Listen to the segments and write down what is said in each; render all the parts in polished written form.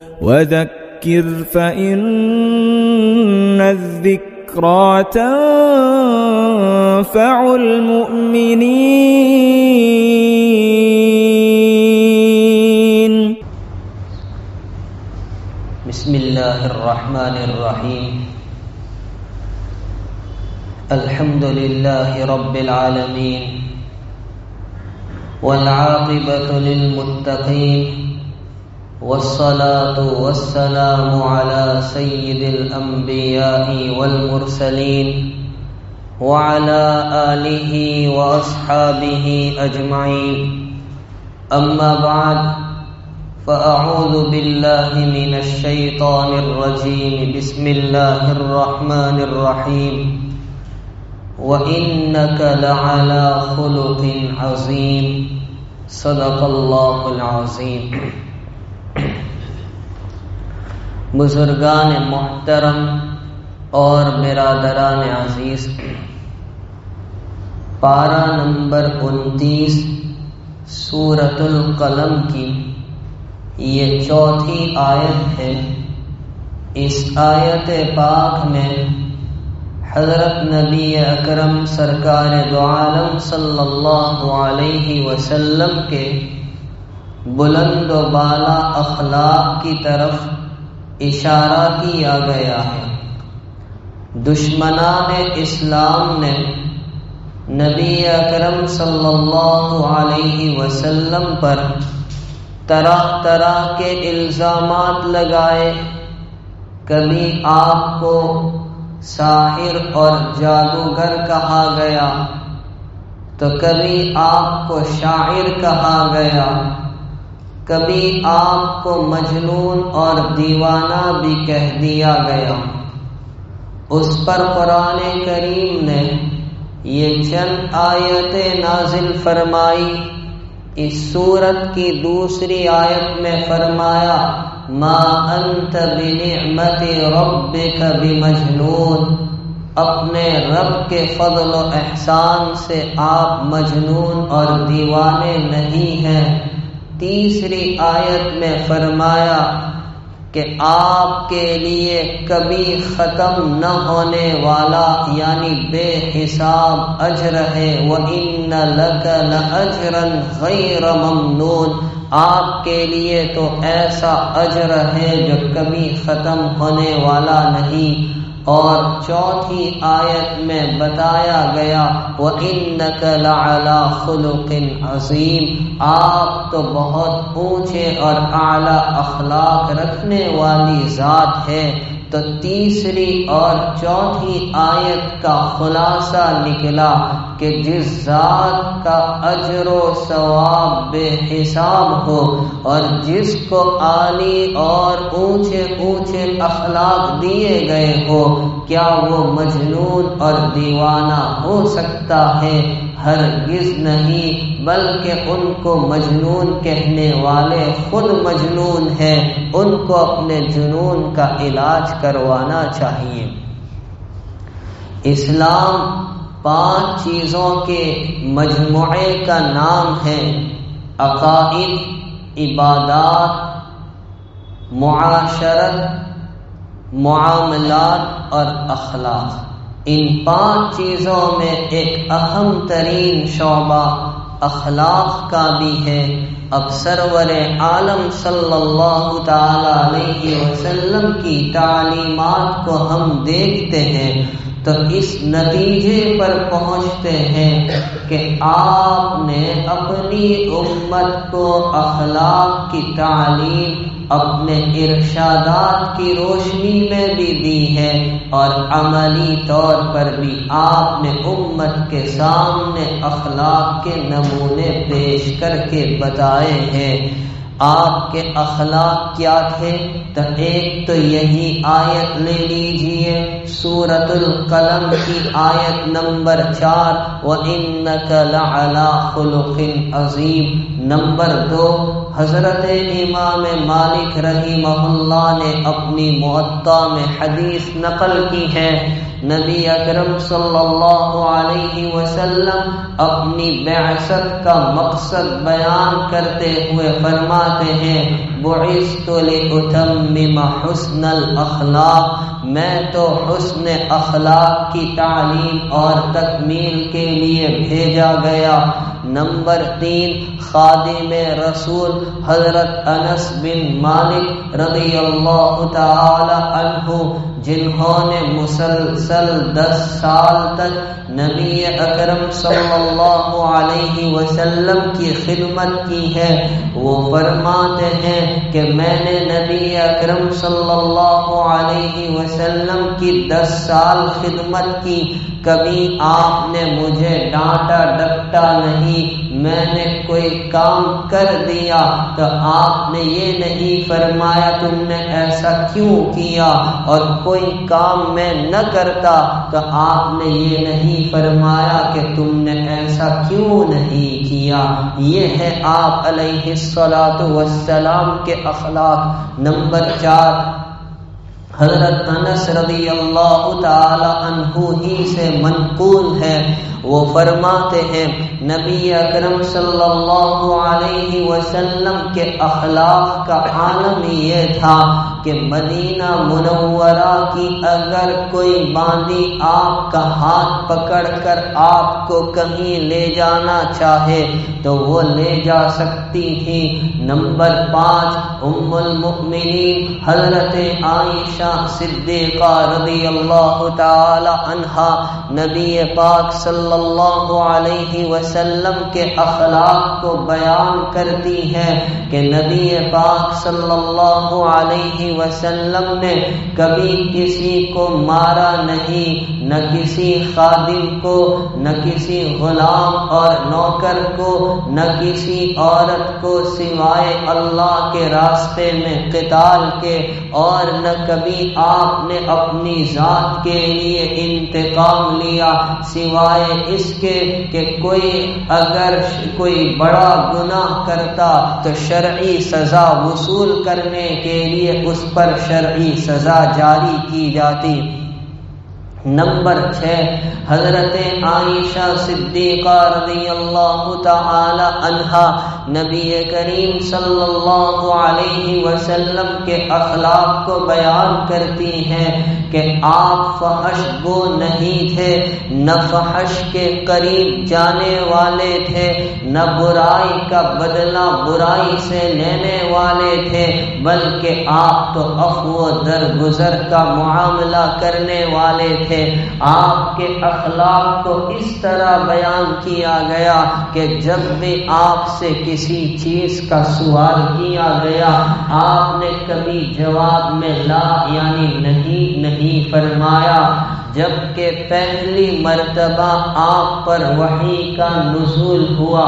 وذكر فإن الذكرى تنفع المؤمنين. بسم الله الرحمن الرحيم. الحمد لله رب العالمين والعاقبة للمتقين والصلاة والسلام على سيد الأنبياء والمرسلين وعلى آله وأصحابه أجمعين. أما بعد، فأعوذ بالله من الشيطان الرجيم. بسم الله الرحمن الرحيم. وَإِنَّكَ لَعَلَى خُلُقٍ عَظِيمٍ. صدق اللہ العظیم. بزرگان محترم اور برادران عزیز، پارہ نمبر 29 سورۃ القلم کی یہ چوتھی آیت ہے. اس آیت پاک میں حضرت نبی اکرم سرکار دو عالم صلی اللہ علیہ وسلم کے بلند و بالا اخلاق کی طرف اشارہ کیا گیا ہے. دشمنان اسلام نے نبی اکرم صلی اللہ علیہ وسلم پر طرح طرح کے الزامات لگائے. کبھی آپ کو ساحر اور جادوگر کہا گیا تو کبھی آپ کو شاعر کہا گیا، کبھی آپ کو مجنون اور دیوانہ بھی کہہ دیا گیا. اس پر قرآن کریم نے یہ چند آیتیں نازل فرمائی. اس سورت کی دوسری آیت میں فرمایا ما انت بنعمت ربک بمجنون. اپنے رب کے فضل و احسان سے آپ مجنون اور دیوانے نہیں ہیں. تیسری آیت میں فرمایا کہ آپ کے لیے کبھی ختم نہ ہونے والا یعنی بے حساب اجر ہے. وَإِنَّ لَكَ لَأَجْرًا غَيْرَ مَمْنُونٍ. آپ کے لیے تو ایسا اجر ہے جو کبھی ختم ہونے والا نہیں. اور چوتھی آیت میں بتایا گیا وَإِنَّكَ لَعَلَى خُلُقٍ عَظِيمٍ. آپ تو بہت اونچے اور اعلی اخلاق رکھنے والی ذات ہے. تو تیسری اور چوتھی آیت کا خلاصہ نکلا کہ جس ذات کا اجر و ثواب بے حساب ہو اور جس کو عالی اور اونچے اونچے اخلاق دیے گئے ہو، کیا وہ مجنون اور دیوانہ ہو سکتا ہے؟ ہرگز نہیں، بلکہ ان کو مجنون کہنے والے خود مجنون ہیں. ان کو اپنے جنون کا علاج کروانا چاہیے. اسلام 5 چیزوں کے مجموعے کا نام ہے: عقائد، عبادات، معاشرت، معاملات اور اخلاق. ان 5 چیزوں میں ایک اہم ترین شعبہ اخلاق کا بھی ہے. اب سرور عالم صلی اللہ تعالی علیہ وسلم کی تعلیمات کو ہم دیکھتے ہیں تو اس نتیجے پر پہنچتے ہیں کہ آپ نے اپنی امت کو اخلاق کی تعلیم اپنے ارشادات کی روشنی میں بھی دی ہے، اور عملی طور پر بھی آپ نے امت کے سامنے اخلاق کے نمونے پیش کر کے بتائے ہیں. آپ کے اخلاق کیا تھے؟ تو ایک تو یہی آیت لے لیجئے، سورۃ القلم کی آیت نمبر 4 وَإِنَّكَ لَعَلَى خُلُقٍ عَظِيمٍ. نمبر 2 حضرت امام مالک رحمہ اللہ نے اپنی موطا میں حدیث نقل کی ہے نبی اکرم صلی اللہ علیہ وسلم اپنی بعثت کا مقصد بیان کرتے ہوئے فرماتے ہیں بعثت لأتمم حسن الاخلاق، میں تو حسن اخلاق کی تعلیم اور تکمیل کے لیے بھیجا گیا۔ نمبر 3، خادم رسول حضرت انس بن مالک رضی اللہ تعالی عنہ، جنہوں نے مسلسل 10 سال تک نبی اکرم صلی اللہ علیہ وسلم کی خدمت کی ہے، وہ فرماتے ہیں کہ میں نے نبی اکرم صلی اللہ علیہ وسلم کی 10 سال خدمت کی، کبھی آپ نے مجھے ڈانٹا ڈپٹا نہیں، میں نے کوئی کام کر دیا تو آپ نے یہ نہیں فرمایا تم نے ایسا کیوں کیا، اور کوئی کام میں نہ کرتا تو آپ نے یہ نہیں فرمایا کہ تم نے ایسا کیوں نہیں کیا۔ یہ ہے آپ علیہ الصلاۃ والسلام کے اخلاق۔ نمبر 4، حضرت انس رضی اللہ تعالی عنہ ہی سے منقول ہے، وہ فرماتے ہیں نبی اکرم صلی اللہ علیہ وسلم کے اخلاق کا عالم یہ تھا کہ مدینہ منورہ کی اگر کوئی باندی آپ کا ہاتھ پکڑ کر آپ کو کہیں لے جانا چاہے تو وہ لے جا سکتی تھی۔ نمبر 5، ام المؤمنین حضرت عائشہ صدیقہ رضی اللہ تعالی عنہا نبی پاک صلی اللہ علیہ وسلم کے اخلاق کو بیان کرتی ہیں کہ نبی پاک صلی اللہ علیہ وسلم نے کبھی کسی کو مارا نہیں، نہ کسی خادم کو، نہ کسی غلام اور نوکر کو، نہ کسی عورت کو سوائے اللہ کے راستے میں قتال کے، اور نہ کبھی آپ نے اپنی ذات کے لیے انتقام لیا سوائے اس کے کہ کوئی اگر کوئی بڑا گناہ کرتا تو شرعی سزا وصول کرنے کے لیے اس پر شرعی سزا جاری کی جاتی۔ نمبر 6، حضرت عائشہ صدیقہ رضی اللہ تعالی عنہا نبی کریم صلی اللہ علیہ وسلم کے اخلاق کو بیان کرتی ہیں کہ آپ فحش گو نہیں تھے، نہ فحش کے قریب جانے والے تھے، نہ برائی کا بدلہ برائی سے لینے والے تھے، بلکہ آپ تو عفو و درگزر کا معاملہ کرنے والے تھے۔ آپ کے اخلاق کو اس طرح بیان کیا گیا کہ جب بھی آپ سے کسی چیز کا سوال کیا گیا آپ نے کبھی جواب میں لا یعنی نہیں فرمایا، جبکہ پہلی مرتبہ آپ پر وحی کا نزول ہوا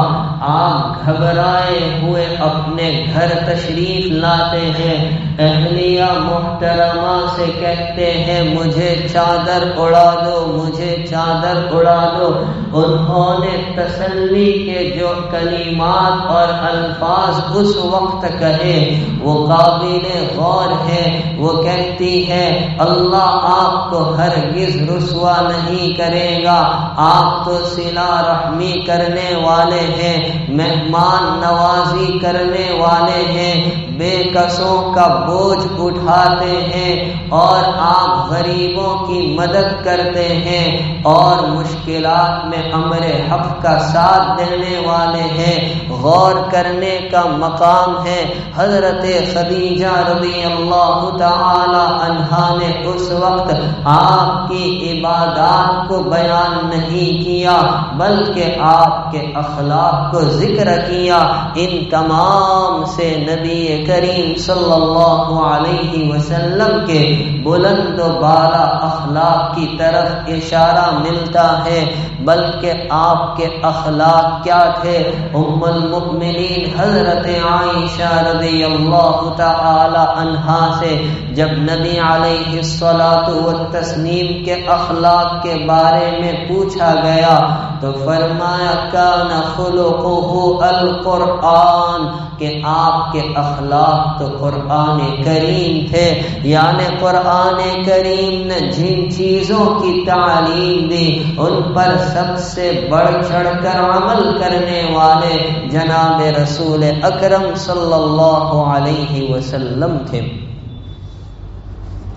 آپ گھبرائے ہوئے اپنے گھر تشریف لاتے ہیں، اہلیہ محترمہ سے کہتے ہیں مجھے چادر اڑا دو، مجھے چادر اڑا دو۔ انہوں نے تسلی کے جو کلمات اور الفاظ اس وقت کہے وہ قابل غور ہے۔ وہ کہتی ہے اللہ آپ کو ہرگز رسوا نہیں کرے گا، آپ تو صلہ رحمی کرنے والے ہیں، مہمان نوازی کرنے والے ہیں، بے کسوں کا بوجھ اٹھاتے ہیں، اور آپ غریبوں کی مدد کرتے ہیں، اور مشکلات میں امر حق کا ساتھ دینے والے ہیں۔ غور کرنے کا مقام ہے، حضرت خدیجہ رضی اللہ تعالی عنہا نے اس وقت آپ کی عبادات کو بیان نہیں کیا بلکہ آپ کے اخلاق کو ذکر کیا۔ ان تمام سے نبی کریم صلی اللہ علیہ وسلم کے بلند و بالا اخلاق کی طرف اشارہ ملتا ہے، بلکہ آپ کے اخلاق کیا تھے؟ ام المؤمنین حضرت عائشہ رضی اللہ تعالی عنہا سے جب نبی علیہ الصلاۃ والتسلیم کے اخلاق کے بارے میں پوچھا گیا تو فرمایا کان خلق القرآن کہ آپ کے اخلاق تو قرآن کریم تھے، یعنی قرآن کریم نے جن چیزوں کی تعلیم دی ان پر سب سے بڑھ چڑھ کر عمل کرنے والے جناب رسول اکرم صلی اللہ علیہ وسلم تھے۔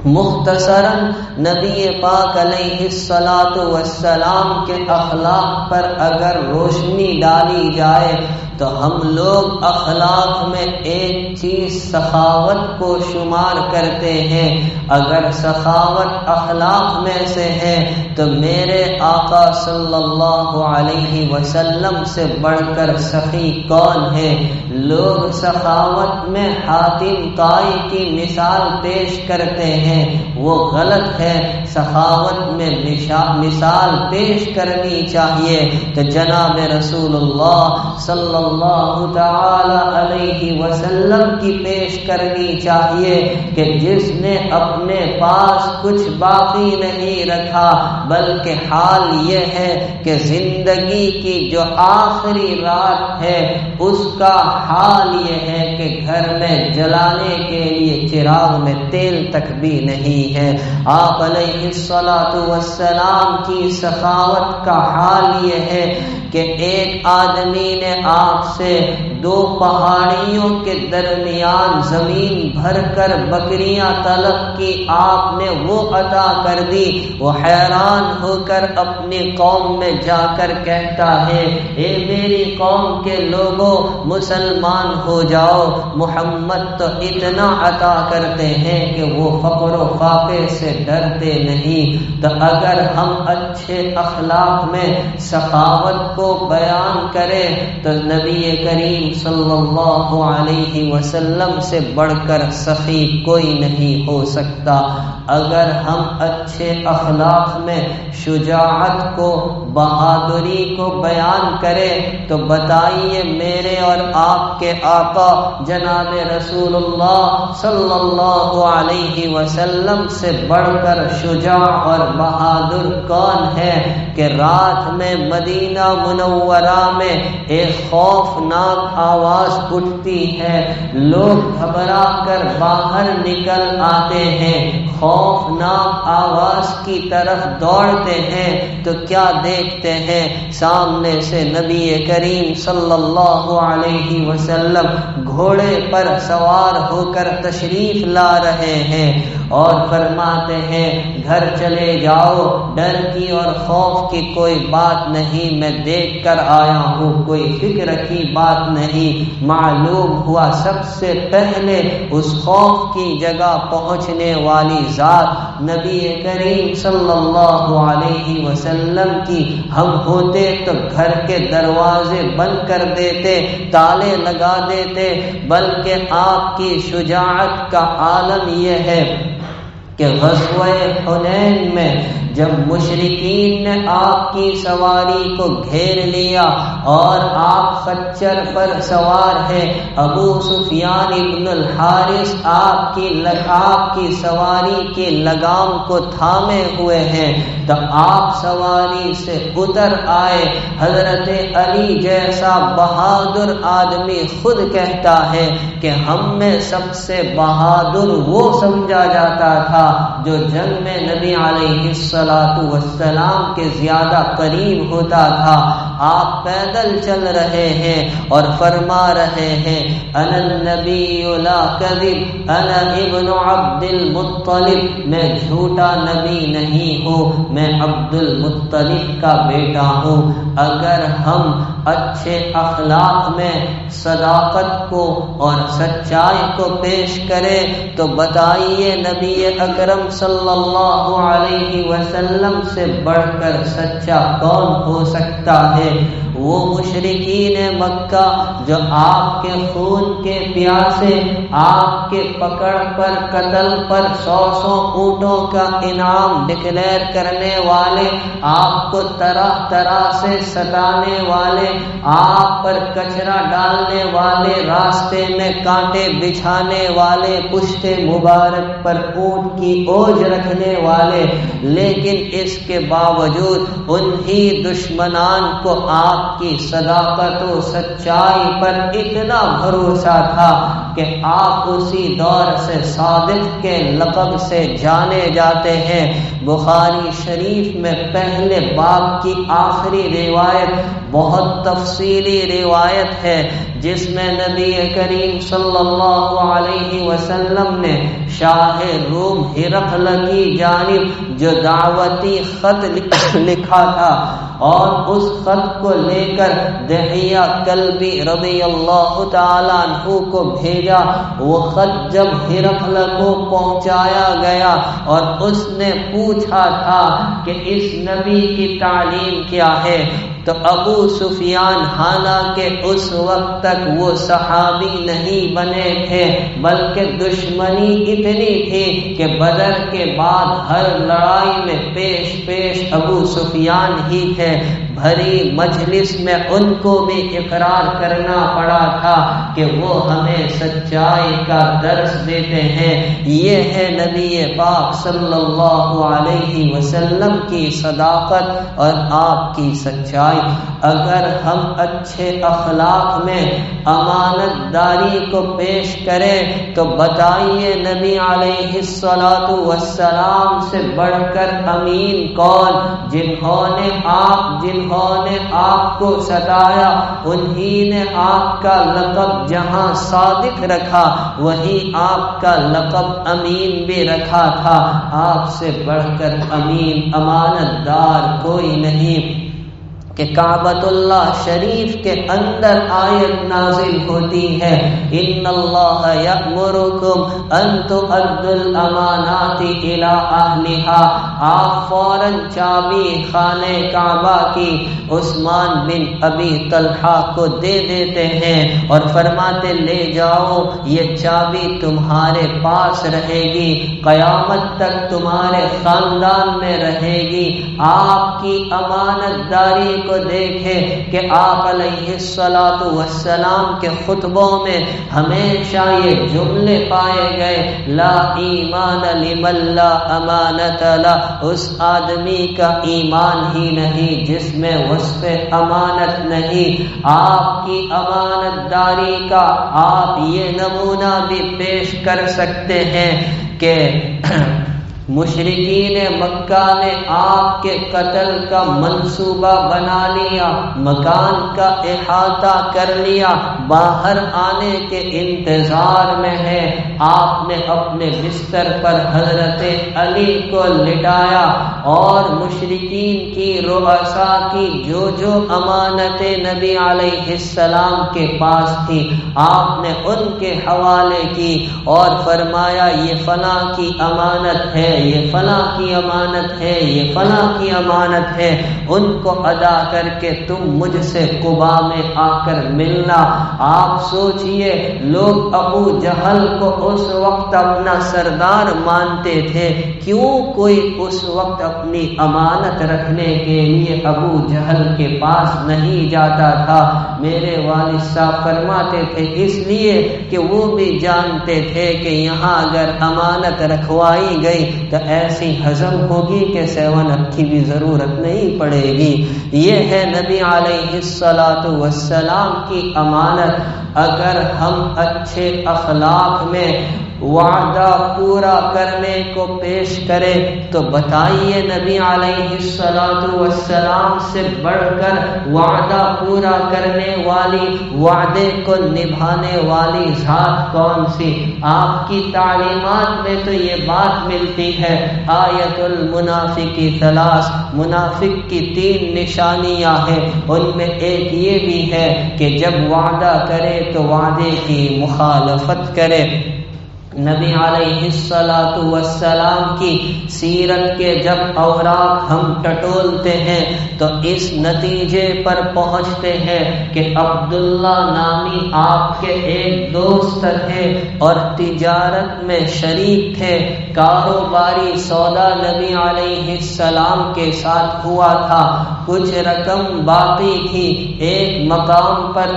مختصراً نبی پاک علیہ الصلاۃ والسلام کے اخلاق پر اگر روشنی ڈالی جائے تو ہم لوگ اخلاق میں ایک چیز سخاوت کو شمار کرتے ہیں۔ اگر سخاوت اخلاق میں سے ہے تو میرے آقا صلی اللہ علیہ وسلم سے بڑھ کر سخی کون ہے؟ لوگ سخاوت میں حاتم طائی کی مثال پیش کرتے ہیں، وہ غلط ہے۔ سخاوت میں مثال پیش کرنی چاہیے کہ جناب رسول اللہ صلی اللہ تعالی علیہ وسلم کی پیش کرنی چاہیے کہ جس نے اپنے پاس کچھ باقی نہیں رکھا، بلکہ حال یہ ہے کہ زندگی کی جو آخری رات ہے اس کا حال یہ ہے کہ گھر میں جلانے کے لیے چراغ میں تیل تک بھی نہیں ہے۔ آپ علیہ الصلاۃ والسلام کی سخاوت کا حال یہ ہے کہ ایک آدمی نے آپ سے 2 پہاڑیوں کے درمیان زمین بھر کر بکریاں طلب کی، آپ نے وہ عطا کر دی۔ وہ حیران ہو کر اپنی قوم میں جا کر کہتا ہے، اے میری قوم کے لوگوں مسلمان ہو جاؤ، محمد تو اتنا عطا کرتے ہیں کہ وہ فقر و فاقے سے ڈرتے نہیں۔ تو اگر ہم اچھے اخلاق میں سخاوت کو بیان کریں تو نبی کریم صلی اللہ علیہ وسلم سے بڑھ کر سخی کوئی نہیں ہو سکتا۔ اگر ہم اچھے اخلاق میں شجاعت کو، بہادری کو بیان کریں تو بتائیے میرے اور آپ کے آقا جناب رسول اللہ صلی اللہ علیہ وسلم سے بڑھ کر شجاع اور بہادر کون ہے کہ رات میں مدینہ منورہ میں ایک خوفناک آواز اٹھتی ہے، لوگ گھبرا کر باہر نکل آتے ہیں، خوفناک آواز کی طرف دوڑتے ہیں تو کیا دیکھتے ہیں؟ سامنے سے نبی کریم صلی اللہ علیہ وسلم گھوڑے پر سوار ہو کر تشریف لا رہے ہیں اور فرماتے ہیں گھر چلے جاؤ، ڈر کی اور خوف کی کوئی بات نہیں، میں دیکھ کر آیا ہوں، کوئی فکر کی بات نہیں۔ معلوم ہوا سب سے پہلے اس خوف کی جگہ پہنچنے والی ذات نبی کریم صلی اللہ علیہ وسلم کی۔ ہم ہوتے تو گھر کے دروازے بند کر دیتے، تالے لگا دیتے، بلکہ آپ کی شجاعت کا عالم یہ ہے کہ غزوہ حنین میں جب مشرکین نے آپ کی سواری کو گھیر لیا اور آپ خچر پر سوار ہیں، ابو سفیان ابن الحارث آپ کی سواری کی لگام کو تھامے ہوئے ہیں، تو آپ سواری سے اتر آئے۔ حضرت علی جیسا بہادر آدمی خود کہتا ہے کہ ہم میں سب سے بہادر وہ سمجھا جاتا تھا جو جنگ میں نبی علیہ والسلام کے زیادہ قریب ہوتا تھا۔ آپ پیدل چل رہے ہیں اور فرما رہے ہیں انا النبی لا کذب انا ابن عبد المطلب، میں جھوٹا نبی نہیں ہوں، میں عبد المطلب کا بیٹا ہوں۔ اگر ہم اچھے اخلاق میں صداقت کو اور سچائی کو پیش کریں تو بتائیے نبی اکرم صلی اللہ علیہ وسلم سے بڑھ کر سچا کون ہو سکتا ہے؟ وہ مشرکین مکہ جو آپ کے خون کے پیاسے، آپ کے پکڑ پر قتل پر 100 اونٹوں کا انعام ڈکلیئر کرنے والے، آپ کو طرح طرح سے ستانے والے، آپ پر کچرا ڈالنے والے، راستے میں کانٹے بچھانے والے، پشت مبارک پر اونٹ کی اوج رکھنے والے، لیکن اس کے باوجود انہی دشمنان کو آپ آپ کی صداقت و سچائی پر اتنا بھروسہ تھا کہ آپ اسی دور سے صادق کے لقب سے جانے جاتے ہیں۔ بخاری شریف میں پہلے باب کی آخری روایت بہت تفصیلی روایت ہے، جس میں نبی کریم صلی اللہ علیہ وسلم نے شاہ روم ہرقل کی جانب جو دعوتی خط لکھا تھا اور اس خط کو لے کر دحیہ کلبی رضی اللہ تعالیٰ عنہ کو بھیجا۔ وہ خط جب ہرقل کو پہنچایا گیا اور اس نے پوچھا تھا کہ اس نبی کی تعلیم کیا ہے، تو ابو سفیان حالانکہ اس وقت تک وہ صحابی نہیں بنے تھے بلکہ دشمنی اتنی تھی کہ بدر کے بعد ہر لڑائی میں پیش ابو سفیان ہی تھے، بھری مجلس میں ان کو بھی اقرار کرنا پڑا تھا کہ وہ ہمیں سچائی کا درس دیتے ہیں۔ یہ ہے نبی پاک صلی اللہ علیہ وسلم کی صداقت اور آپ کی سچائی۔ اگر ہم اچھے اخلاق میں امانت داری کو پیش کریں تو بتائیے نبی علیہ الصلاۃ والسلام سے بڑھ کر امین کون؟ جنہوں نے آپ کو ستایا انہی نے آپ کا لقب جہاں صادق رکھا وہی آپ کا لقب امین بھی رکھا تھا۔ آپ سے بڑھ کر امین امانت دار کوئی نہیں۔ کہ کعبۃ اللہ شریف کے اندر آیت نازل ہوتی ہے، ان اللہ یأمرکم ان تؤدوا الامانات الی اہلها۔ آپ فوراً چابی خانہ کعبہ کی عثمان بن ابی طلحہ کو دے دیتے ہیں اور فرماتے لے جاؤ، یہ چابی تمہارے پاس رہے گی، قیامت تک تمہارے خاندان میں رہے گی۔ آپ کی امانت داری کو دیکھے کہ آپ علیہ الصلاۃ والسلام کے خطبوں میں ہمیشہ یہ جملے پائے گئے، لا ایمان لمن لا امانت له، اس آدمی کا ایمان ہی نہیں جس میں وصف امانت نہیں۔ آپ کی امانت داری کا آپ یہ نمونہ بھی پیش کر سکتے ہیں کہ مشرکین مکہ نے آپ کے قتل کا منصوبہ بنا لیا، مکان کا احاطہ کر لیا، باہر آنے کے انتظار میں ہے۔ آپ نے اپنے بستر پر حضرت علی کو لٹایا اور مشرکین کی رؤساء کی جو امانتیں نبی علیہ السلام کے پاس تھی آپ نے ان کے حوالے کی اور فرمایا یہ فلاں کی امانت ہے، یہ فلاں کی امانت ہے، یہ فلاں کی امانت ہے، ان کو ادا کر کے تم مجھ سے قبا میں آ کر ملنا۔ آپ سوچئے لوگ ابو جہل کو اس وقت اپنا سردار مانتے تھے، کیوں کوئی اس وقت اپنی امانت رکھنے کے لیے ابو جہل کے پاس نہیں جاتا تھا؟ میرے والد صاحب فرماتے تھے اس لیے کہ وہ بھی جانتے تھے کہ یہاں اگر امانت رکھوائی گئی تو ایسی ہضم ہوگی کہ سیون اپ کی بھی ضرورت نہیں پڑے گی۔ یہ ہے نبی علیہ الصلاۃ والسلام کی امانت۔ اگر ہم اچھے اخلاق میں وعدہ پورا کرنے کو پیش کرے تو بتائیے نبی علیہ الصلاۃ والسلام سے بڑھ کر وعدہ پورا کرنے والی، وعدے کو نبھانے والی ذات کون سی؟ آپ کی تعلیمات میں تو یہ بات ملتی ہے، آیت المنافق ثلاث، منافق کی 3 نشانیاں ہیں، ان میں ایک یہ بھی ہے کہ جب وعدہ کرے تو وعدے کی مخالفت کرے۔ نبی علیہ الصلاۃ والسلام کی سیرت کے جب اوراق ہم ٹٹولتے ہیں تو اس نتیجے پر پہنچتے ہیں کہ عبداللہ نامی آپ کے ایک دوست تھے اور تجارت میں شریک تھے، کاروباری سودا نبی علیہ السلام کے ساتھ ہوا تھا، کچھ رقم باقی تھی، ایک مقام پر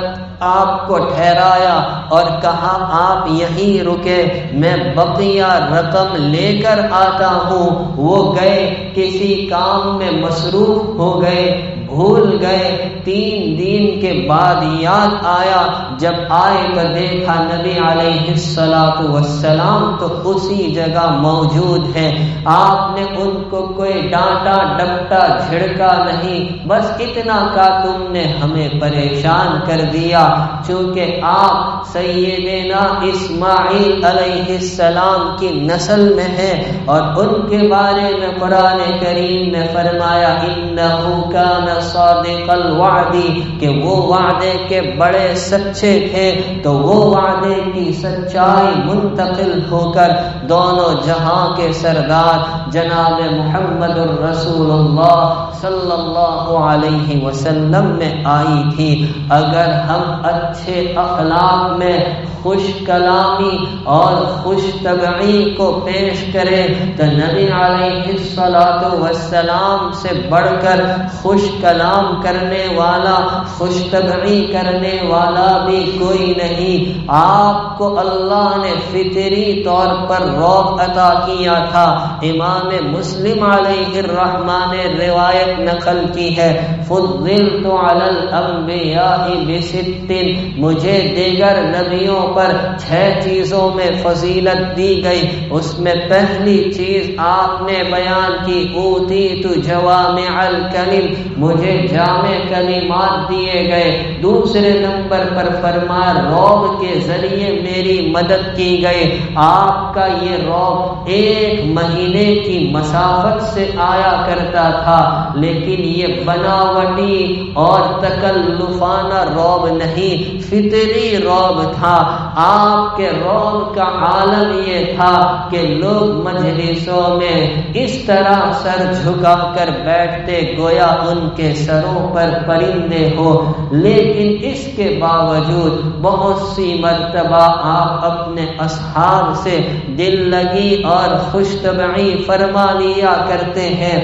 آپ کو ٹھہرایا اور کہا آپ یہیں رکے، میں بقیہ رقم لے کر آتا ہوں۔ وہ گئے، کسی کام میں مصروف ہو گئے، بھول گئے، 3 دن کے بعد یاد آیا، جب آئے تو دیکھا نبی علیہ السلام تو اسی جگہ موجود ہے۔ آپ نے ان کو کوئی ڈانٹا ڈپٹا جھڑکا نہیں، بس اتنا کا تم نے ہمیں پریشان کر دیا۔ چونکہ آپ سیدنا اسماعیل علیہ السلام کی نسل میں ہیں، اور ان کے بارے میں قرآن کریم نے فرمایا انہ کان صادق الوعد، کہ وہ وعدے کے بڑے سچے تھے، تو وہ وعدے کی سچائی منتقل ہو کر دونوں جہاں کے سردار جناب محمد الرسول اللہ صلی اللہ علیہ وسلم میں آئی تھی۔ اگر ہم اچھے اخلاق میں خوش کلامی اور خوش طبعی کو پیش کریں تو نبی علیہ السلام سے بڑھ کر خوش کلام کرنے والا، خوش طبعی کرنے والا بھی کوئی نہیں۔ آپ کو اللہ نے فطری طور پر رعب عطا کیا تھا۔ امام مسلم علیہ الرحمہ نے روایت نقل کی ہے، فضلت علی الانبیاء بست، مجھے دیگر نبیوں پر 6 چیزوں میں فضیلت دی گئی۔ اس میں پہلی چیز آپ نے بیان کی، اوتیت جوامع الکلم، مجھے جامع کلمات دیے گئے۔ دوسرے نمبر پر فرمایا رعب کے ذریعے میری مدد کی گئی۔ آپ کا یہ رعب 1 مہینے کی مسافت سے آیا کرتا تھا، لیکن یہ بناوٹی اور تکلفانہ رعب نہیں، فطری رعب تھا۔ آپ کے رعب کا عالم یہ تھا کہ لوگ مجلسوں میں اس طرح سر جھکا کر بیٹھتے گویا ان کے سروں پر پرندے ہو، لیکن اس کے باوجود بہت سی مرتبہ آپ اپنے اصحاب سے دل لگی اور خوش طبعی فرما لیا کرتے ہیں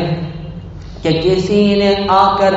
کہ کسی نے آ کر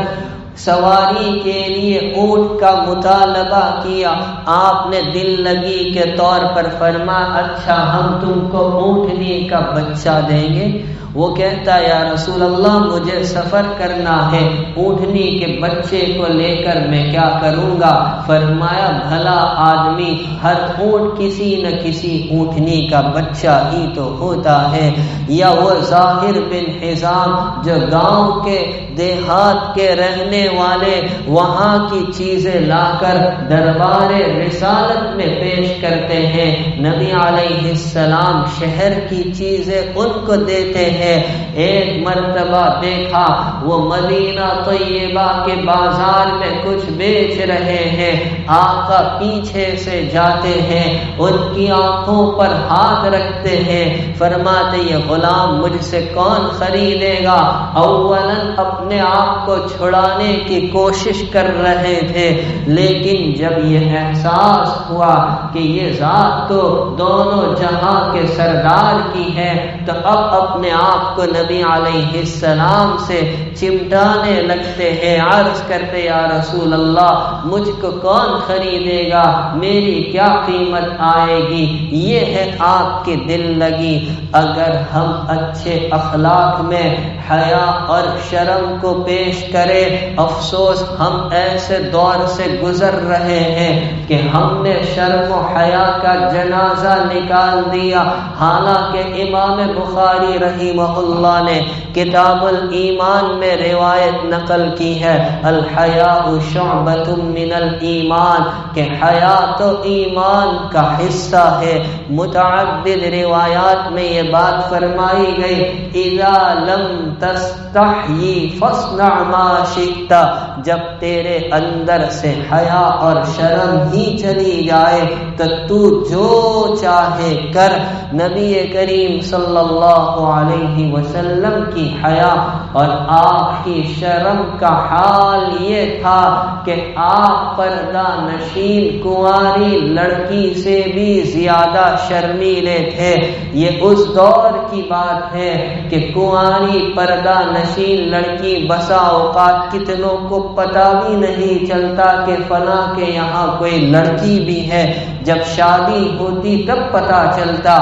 سواری کے لیے اونٹ کا مطالبہ کیا، آپ نے دل لگی کے طور پر فرمایا اچھا ہم تم کو اونٹنی کا بچہ دیں گے۔ وہ کہتا یا رسول اللہ مجھے سفر کرنا ہے، اونٹنی کے بچے کو لے کر میں کیا کروں گا؟ فرمایا بھلا آدمی ہر اونٹ کسی نہ کسی اونٹنی کا بچہ ہی تو ہوتا ہے۔ یا وہ ظاہر بن حزام جو گاؤں کے دیہات کے رہنے والے وہاں کی چیزیں لا کر دربار رسالت میں پیش کرتے ہیں، نبی علیہ السلام شہر کی چیزیں ان کو دیتے ہیں۔ ایک مرتبہ دیکھا وہ مدینہ طیبہ کے بازار میں کچھ بیچ رہے ہیں، آقا پیچھے سے جاتے ہیں، ان کی آنکھوں پر ہاتھ رکھتے ہیں، فرماتے یہ غلام مجھ سے کون خریدے گا؟ اولاً اپنے آپ کو چھڑانے کی کوشش کر رہے تھے، لیکن جب یہ احساس ہوا کہ یہ ذات تو دونوں جہاں کے سردار کی ہے تو اب اپنے آپ کو نبی علیہ السلام سے چمٹانے لگتے ہیں، عرض کرتے یا رسول اللہ مجھ کو کون خریدے گا، میری کیا قیمت آئے گی؟ یہ ہے آپ کی دل لگی۔ اگر ہم اچھے اخلاق میں حیا اور شرم کو پیش کریں، افسوس ہم ایسے دور سے گزر رہے ہیں کہ ہم نے شرم و حیا کا جنازہ نکال دیا، حالانکہ امام بخاری رحمہ اللہ نے کتاب الایمان میں روایت نقل کی ہے الحیاء شعبۃ من الایمان، کہ حیا تو ایمان کا حصہ ہے۔ متعدد روایات میں یہ بات فرمائی گئی اذا لم تستحی فاصنع ما شئت، جب تیرے اندر سے حیا اور شرم ہی چلی جائے تو جو چاہے کر۔ نبی کریم صلی اللہ علیہ وسلم کی حیا اور آپ کی شرم کا حال یہ تھا کہ آپ پردہ نشین کنواری لڑکی سے بھی زیادہ شرمیلے تھے۔ یہ اس دور کی بات ہے کہ کنواری پردہ نشین لڑکی بسا اوقات کتنوں کو پتہ بھی نہیں چلتا کہ فلاں کے یہاں کوئی لڑکی بھی ہے، جب شادی ہوتی تب پتہ چلتا۔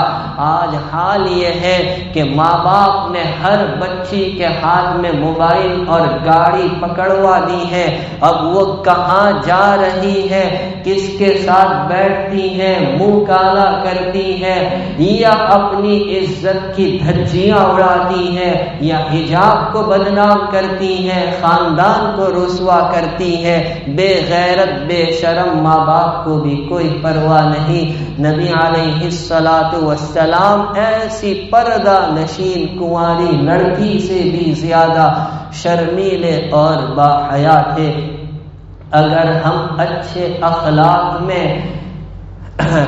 آج حال یہ ہے کہ ماں باپ نے ہر بچی کے ہاتھ میں موبائل اور گاڑی پکڑوا دی ہے۔ اب وہ کہاں جا رہی ہے، کس کے ساتھ بیٹھتی ہے، منہ کالا کرتی ہے، یا اپنی عزت کی دھجیاں اڑاتی ہے، یا حجاب کو بدنام کرتی ہے، خاندان کو رسوا کرتی ہے۔ بے غیرت بے شرم ماں باپ کو بھی کوئی پرواہ نہیں۔ نبی علیہ الصلوۃ والسلام ایسی پردہ نشین کنواری لڑکی سے بھی زیادہ شرمیلے اور باحیا تھے۔ اگر ہم اچھے اخلاق میں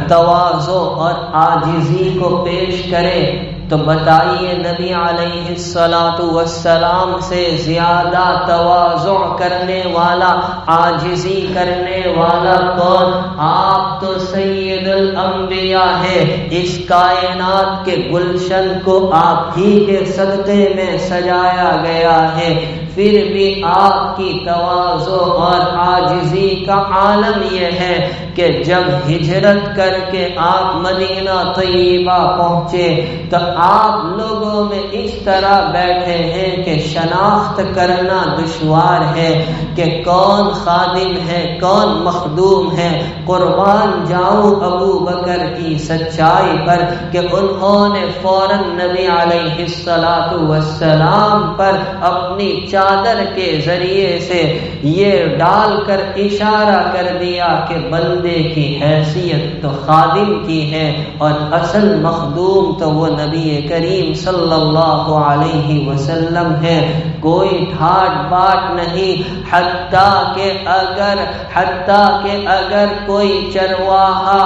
تواضع اور عاجزی کو پیش کریں تو بتائیے نبی علیہ الصلوۃ والسلام سے زیادہ تواضع کرنے والا، عاجزی کرنے والا کون؟ آپ تو سید الانبیاء ہے۔ اس کائنات کے گلشن کو آپ ہی کے صدقے میں سجایا گیا ہے، پھر بھی آپ کی تواضع اور عاجزی کا عالم یہ ہے کہ جب ہجرت کر کے آپ مدینہ طیبہ پہنچے تو آپ لوگوں میں اس طرح بیٹھے ہیں کہ شناخت کرنا دشوار ہے کہ کون خادم ہے کون مخدوم ہے۔ قربان جاؤں ابو بکر کی سچائی پر کہ انہوں نے فوراً نبی علیہ الصلوۃ والسلام پر اپنی چادر کے ذریعے سے یہ ڈال کر اشارہ کر دیا کہ بندے کی حیثیت تو خادم کی ہے اور اصل مخدوم تو وہ نبی کریم صلی اللہ علیہ وسلم ہے۔ کوئی ٹھاٹ باٹ نہیں، حتیٰ کہ اگر کوئی چرواہا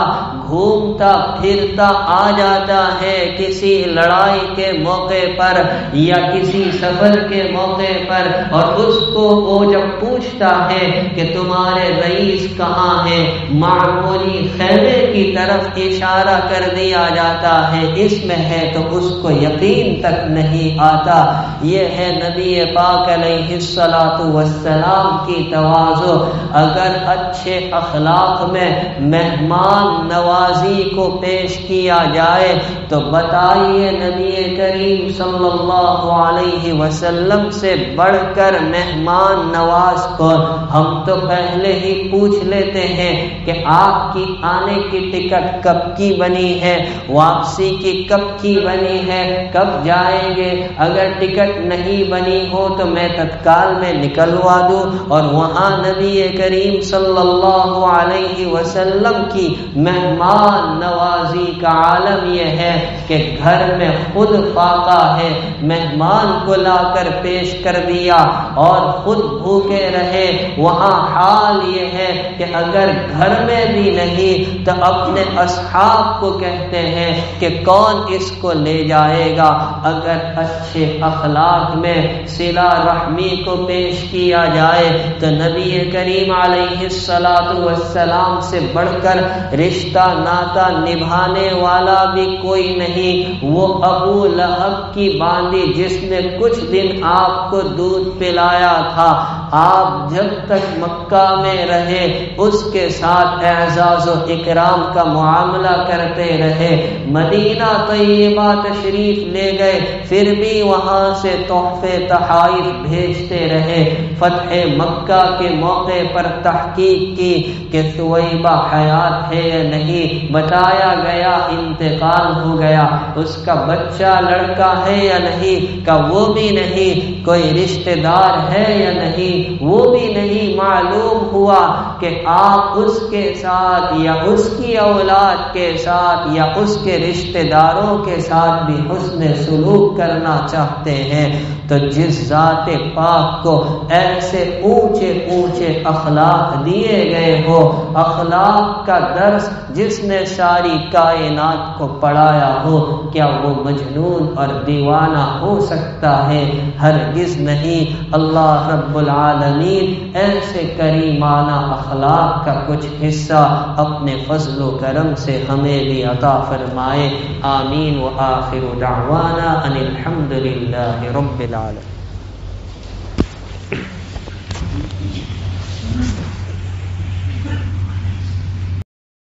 گھومتا پھرتا آ جاتا ہے کسی لڑائی کے موقع پر یا کسی سفر کے موقع پر، اور اس کو وہ جب پوچھتا ہے کہ تمہارے رئیس کہاں ہے، معمولی خیمے کی طرف اشارہ کر دیا جاتا ہے، اس میں ہے تو اس کو یقین تک نہیں آتا۔ یہ ہے نبی پاک علیہ الصلوۃ والسلام کی تواضع۔ اگر اچھے اخلاق میں مہمان نوازی کو پیش کیا جائے تو بتائیے نبی کریم صلی اللہ علیہ وسلم سے بڑھ کر مہمان نواز کو ہم تو پہلے ہی پوچھ لیتے ہیں کہ آپ کی آنے کی ٹکٹ کب کی بنی ہے، واپسی کی کب کی بنی ہے، کب جائیں گے؟ اگر ٹکٹ نہیں بنی ہو تو میں تتکال میں نکلوا دوں۔ اور وہاں نبی کریم صلی اللہ علیہ وسلم کی مہمان نوازی کا عالم یہ ہے کہ گھر میں خود فاقہ ہے، مہمان کو لا کر پیش کر دیا اور خود بھوکے رہے۔ وہاں حال یہ ہے کہ اگر گھر میں بھی نہیں تو اپنے اصحاب کو کہتے ہیں کہ کون اس کو لے جائے گا۔ اگر اچھے اخلاق میں صلہ رحمی کو پیش کیا جائے تو نبی کریم علیہ الصلوۃ والسلام سے بڑھ کر رشتہ ناتا نبھانے والا بھی کوئی نہیں۔ وہ ابو لہب کی باندی جس نے کچھ دن آپ کو دودھ پلایا تھا، آپ جب تک مکہ میں رہے اس کے ساتھ اعزاز و اکرام کا معاملہ کرتے رہے۔ مدینہ طیبہ تشریف لے گئے، پھر بھی وہاں سے تحفے تحائف بھیجتے رہے۔ فتح مکہ کے موقع پر تحقیق کی کہ ثویبہ حیات ہے یا نہیں، بتایا گیا انتقال ہو گیا۔ اس کا بچہ لڑکا ہے یا نہیں، کا وہ بھی نہیں۔ کوئی رشتہ دار ہے یا نہیں، وہ بھی نہیں۔ معلوم ہوا کہ آپ اس کے ساتھ یا اس کی اولاد کے ساتھ یا اس کے رشتہ داروں کے ساتھ بھی حسن سلوک کرنا چاہتے ہیں۔ تو جس ذات پاک کو ایسے اونچے اونچے اخلاق دیے گئے ہو، اخلاق کا درس جس نے ساری کائنات کو پڑھایا ہو، کیا وہ مجنون اور دیوانہ ہو سکتا ہے؟ ہرگز نہیں۔ اللہ رب العالمین ایسے کریمانہ اخلاق کا کچھ حصہ اپنے فضل و کرم سے ہمیں بھی عطا فرمائے۔ آمین۔ وآخر دعوانا ان الحمد للہ رب العالمین۔